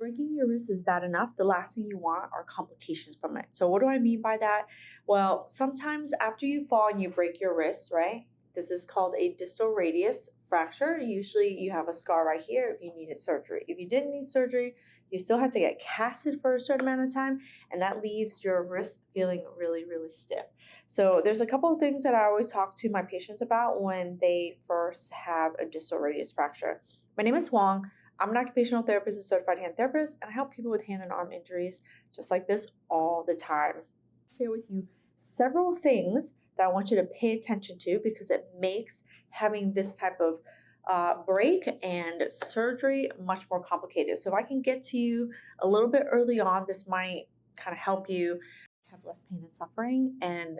Breaking your wrist is bad enough. The last thing you want are complications from it. So, what do I mean by that? Well, sometimes after you fall and you break your wrist, right? This is called a distal radius fracture. Usually, you have a scar right here if you needed surgery. If you didn't need surgery, you still had to get casted for a certain amount of time, and that leaves your wrist feeling really, really stiff. So, there's a couple of things that I always talk to my patients about when they first have a distal radius fracture. My name is Hoang. I'm an occupational therapist and certified hand therapist, and I help people with hand and arm injuries just like this all the time. I'll share with you several things that I want you to pay attention to because it makes having this type of break and surgery much more complicated. So if I can get to you a little bit early on, this might kind of help you have less pain and suffering and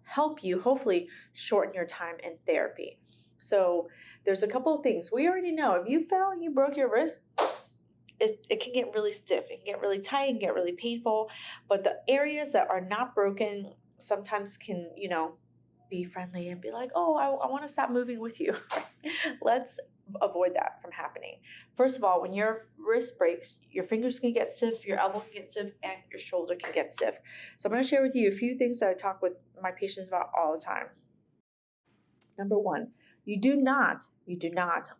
help you hopefully shorten your time in therapy. So there's a couple of things. We already know if you fell and you broke your wrist, it can get really stiff. It can get really tight and get really painful. But the areas that are not broken sometimes can, be friendly and be like, oh, I want to stop moving with you. Let's avoid that from happening. First of all, when your wrist breaks, your fingers can get stiff, your elbow can get stiff, and your shoulder can get stiff. So I'm going to share with you a few things that I talk with my patients about all the time. Number one, you do not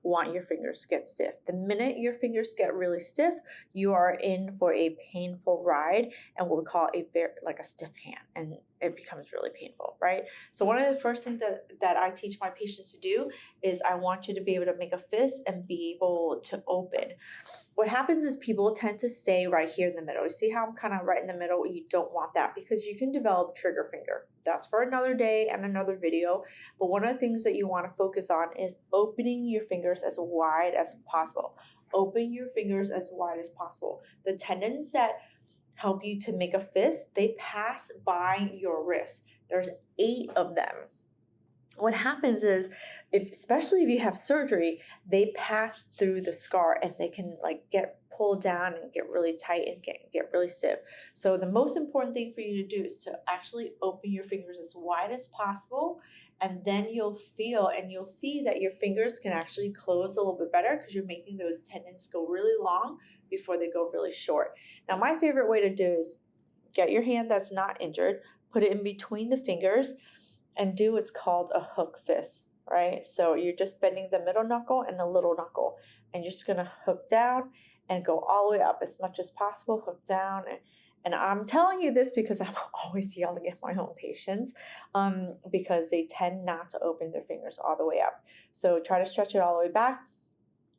want your fingers to get stiff. The minute your fingers get really stiff, you are in for a painful ride and what we call a stiff hand, and it becomes really painful, right? So one of the first things that I teach my patients to do is I want you to be able to make a fist and be able to open. What happens is people tend to stay right here in the middle. You see how I'm kind of right in the middle? You don't want that because you can develop trigger finger. That's for another day and another video. But one of the things that you want to focus on is opening your fingers as wide as possible. Open your fingers as wide as possible. The tendons that help you to make a fist, they pass by your wrist. There's 8 of them. What happens is, especially if you have surgery, they pass through the scar and they can get pulled down and get really tight and get really stiff. So the most important thing for you to do is to actually open your fingers as wide as possible, and then you'll feel and you'll see that your fingers can actually close a little bit better because you're making those tendons go really long before they go really short. Now, my favorite way to do is get your hand that's not injured, put it in between the fingers, and do what's called a hook fist, right? So you're just bending the middle knuckle and the little knuckle, and you're just gonna hook down and go all the way up as much as possible, hook down. And I'm telling you this because I'm always yelling at my own patients because they tend not to open their fingers all the way up. So try to stretch it all the way back.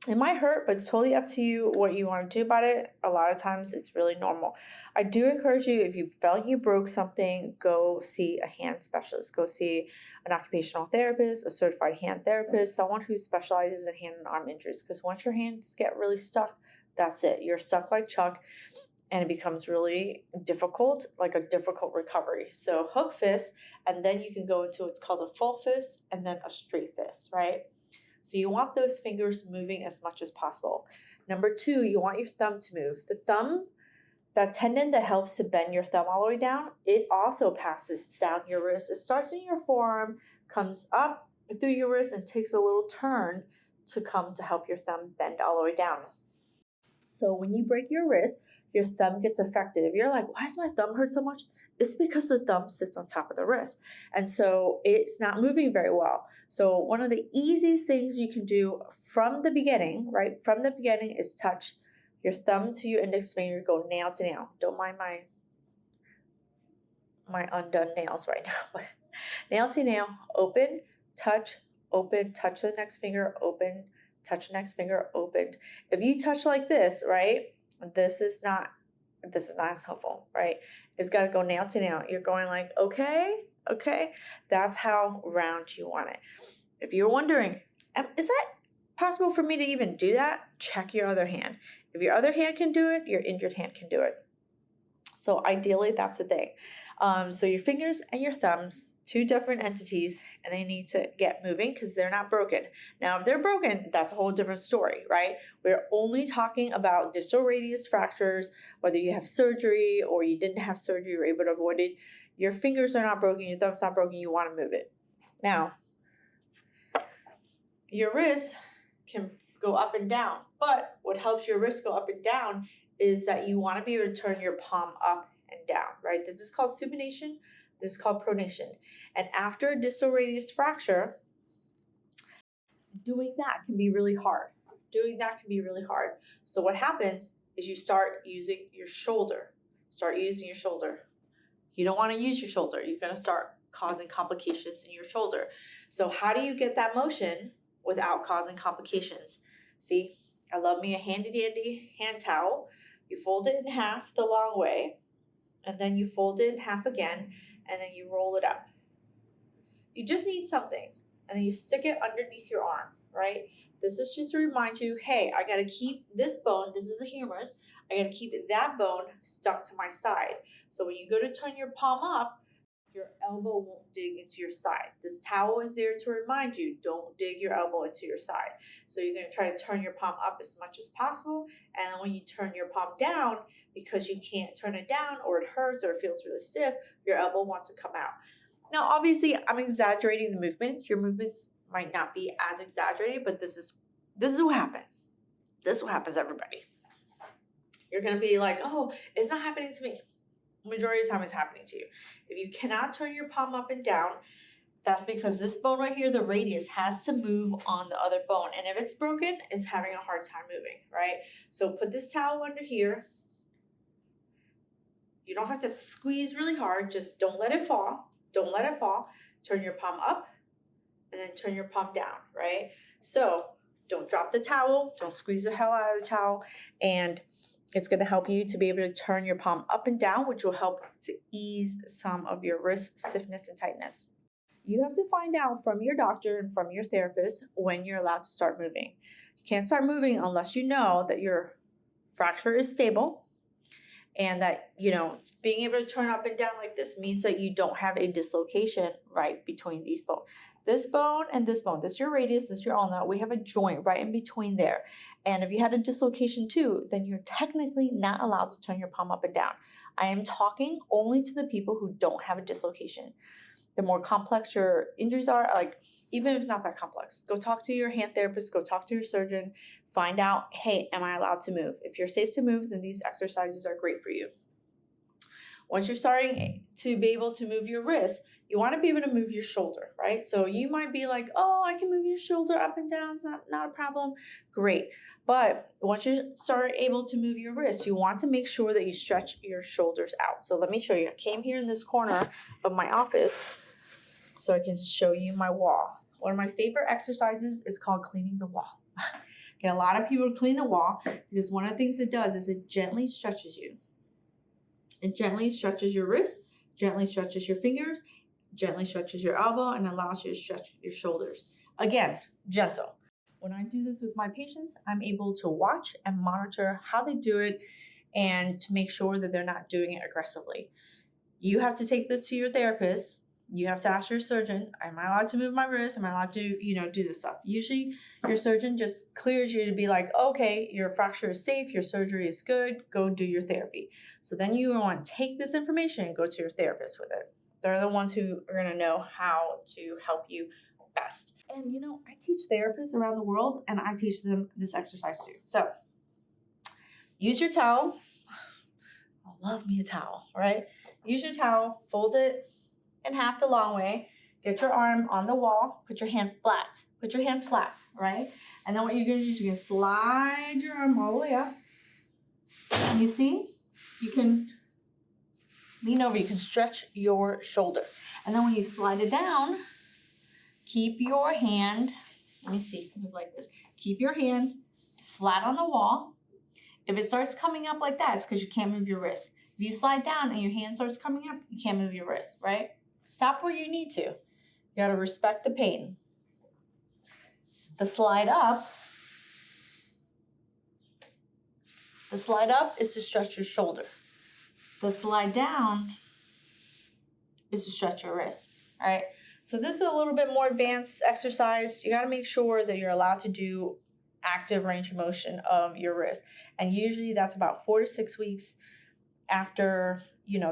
It might hurt, but it's totally up to you what you want to do about it. A lot of times it's really normal. I do encourage you, if you felt you broke something, go see a hand specialist. Go see an occupational therapist, a certified hand therapist, someone who specializes in hand and arm injuries. Because once your hands get really stuck, that's it. You're stuck like Chuck, and it becomes really difficult, like a difficult recovery. So hook fist, and then you can go into what's called a full fist and then a straight fist, right? So you want those fingers moving as much as possible. Number 2, you want your thumb to move. The thumb, that tendon that helps to bend your thumb all the way down, it also passes down your wrist. It starts in your forearm, comes up through your wrist, and takes a little turn to come to help your thumb bend all the way down. So when you break your wrist, your thumb gets affected. If you're like, why does my thumb hurt so much? It's because the thumb sits on top of the wrist. And so it's not moving very well. So one of the easiest things you can do from the beginning, right? From the beginning is touch your thumb to your index finger, go nail to nail. Don't mind my undone nails right now, but nail to nail, open, touch the next finger, open, touch the next finger, open. If you touch like this, right? This is not as helpful, right? It's got to go nail to nail. You're going like, okay. That's how round you want it. If you're wondering, is that possible for me to even do that? Check your other hand. If your other hand can do it, your injured hand can do it. So ideally, that's the thing. So your fingers and your thumbs, 2 different entities, and they need to get moving because they're not broken. Now, if they're broken, that's a whole different story, right? We're only talking about distal radius fractures, whether you have surgery or you didn't have surgery, you're able to avoid it. Your fingers are not broken, your thumb's not broken, you want to move it. Now, your wrist can go up and down. But what helps your wrist go up and down is that you want to be able to turn your palm up and down, right? This is called supination. This is called pronation. And after a distal radius fracture, doing that can be really hard. Doing that can be really hard. So what happens is you start using your shoulder. Start using your shoulder. You don't want to use your shoulder. You're going to start causing complications in your shoulder. So how do you get that motion without causing complications? See, I love me a handy dandy hand towel. You fold it in half the long way, and then you fold it in half again, and then you roll it up. You just need something, and then you stick it underneath your arm, right? This is just to remind you, hey, I got to keep this bone, this is a humerus, I got to keep that bone stuck to my side. So when you go to turn your palm up, your elbow won't dig into your side. This towel is there to remind you, don't dig your elbow into your side. So you're going to try to turn your palm up as much as possible. And then when you turn your palm down, because you can't turn it down or it hurts or it feels really stiff, your elbow wants to come out. Now, obviously, I'm exaggerating the movement. Your movements might not be as exaggerated, but this is what happens. This is what happens, everybody. You're going to be like, oh, it's not happening to me. Majority of the time it's happening to you. If you cannot turn your palm up and down, that's because this bone right here, the radius, has to move on the other bone. And if it's broken, it's having a hard time moving, right? So put this towel under here. You don't have to squeeze really hard. Just don't let it fall. Don't let it fall. Turn your palm up and then turn your palm down, right? So don't drop the towel. Don't squeeze the hell out of the towel. And it's going to help you to be able to turn your palm up and down, which will help to ease some of your wrist stiffness and tightness. You have to find out from your doctor and from your therapist when you're allowed to start moving. You can't start moving unless you know that your fracture is stable and that, being able to turn up and down like this means that you don't have a dislocation right between these bones. This bone and this bone, this is your radius, this is your ulna. We have a joint right in between there. And if you had a dislocation too, then you're technically not allowed to turn your palm up and down. I am talking only to the people who don't have a dislocation. The more complex your injuries are, like even if it's not that complex, go talk to your hand therapist, go talk to your surgeon, find out, hey, am I allowed to move? If you're safe to move, then these exercises are great for you. Once you're starting to be able to move your wrist, you want to be able to move your shoulder, right? So you might be like, oh, I can move your shoulder up and down. It's not a problem. Great. But once you start able to move your wrist, you want to make sure that you stretch your shoulders out. So let me show you. I came here in this corner of my office so I can show you my wall. One of my favorite exercises is called cleaning the wall. Get a lot of people to clean the wall because one of the things it does is it gently stretches you. It gently stretches your wrist, gently stretches your fingers, gently stretches your elbow, and allows you to stretch your shoulders. Again, gentle. When I do this with my patients, I'm able to watch and monitor how they do it and to make sure that they're not doing it aggressively. You have to take this to your therapist. You have to ask your surgeon, am I allowed to move my wrist? Am I allowed to, do this stuff? Usually your surgeon just clears you to be like, okay, your fracture is safe, your surgery is good, go do your therapy. So then you want to take this information and go to your therapist with it. They're the ones who are going to know how to help you best. And I teach therapists around the world and I teach them this exercise too. So use your towel. I love me a towel, right? Use your towel, fold it in half the long way. Get your arm on the wall. Put your hand flat. Put your hand flat, right? And then what you're going to do is you're going to slide your arm all the way up. And you see, you can lean over. You can stretch your shoulder. And then when you slide it down, keep your hand, let me see, move like this. Keep your hand flat on the wall. If it starts coming up like that, it's because you can't move your wrist. If you slide down and your hand starts coming up, you can't move your wrist, right? Stop where you need to. You got to respect the pain. The slide up is to stretch your shoulder. The slide down is to stretch your wrist, all right? So this is a little bit more advanced exercise. You got to make sure that you're allowed to do active range of motion of your wrist. And usually that's about 4 to 6 weeks after,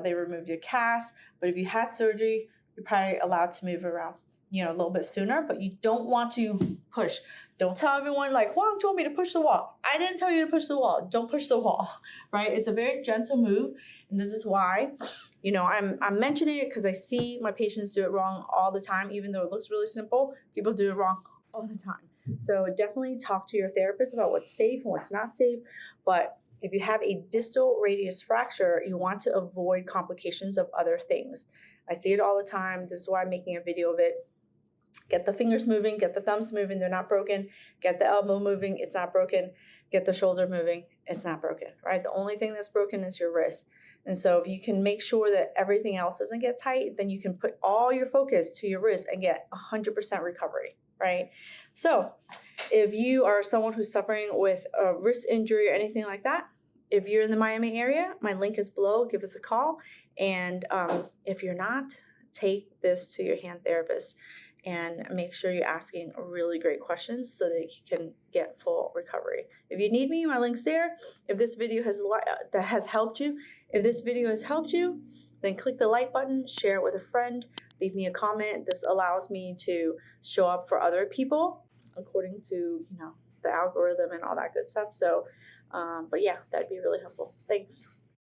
they remove your cast. But if you had surgery, you're probably allowed to move around a little bit sooner, but you don't want to push. Don't tell everyone like, Hoang told me to push the wall. I didn't tell you to push the wall. Don't push the wall, right? It's a very gentle move. And this is why, I'm mentioning it because I see my patients do it wrong all the time. Even though it looks really simple, people do it wrong all the time. So definitely talk to your therapist about what's safe and what's not safe. But if you have a distal radius fracture, you want to avoid complications of other things. I see it all the time. This is why I'm making a video of it. Get the fingers moving, get the thumbs moving, they're not broken. Get the elbow moving, it's not broken. Get the shoulder moving, it's not broken, right? The only thing that's broken is your wrist. And so if you can make sure that everything else doesn't get tight, then you can put all your focus to your wrist and get 100% recovery, right? So if you are someone who's suffering with a wrist injury or anything like that, if you're in the Miami area, my link is below, give us a call. And if you're not, take this to your hand therapist and make sure you're asking really great questions so that you can get full recovery. If you need me, my link's there. If this video has helped you, then click the like button, share it with a friend, leave me a comment. This allows me to show up for other people according to the algorithm and all that good stuff. So, but yeah, that'd be really helpful. Thanks.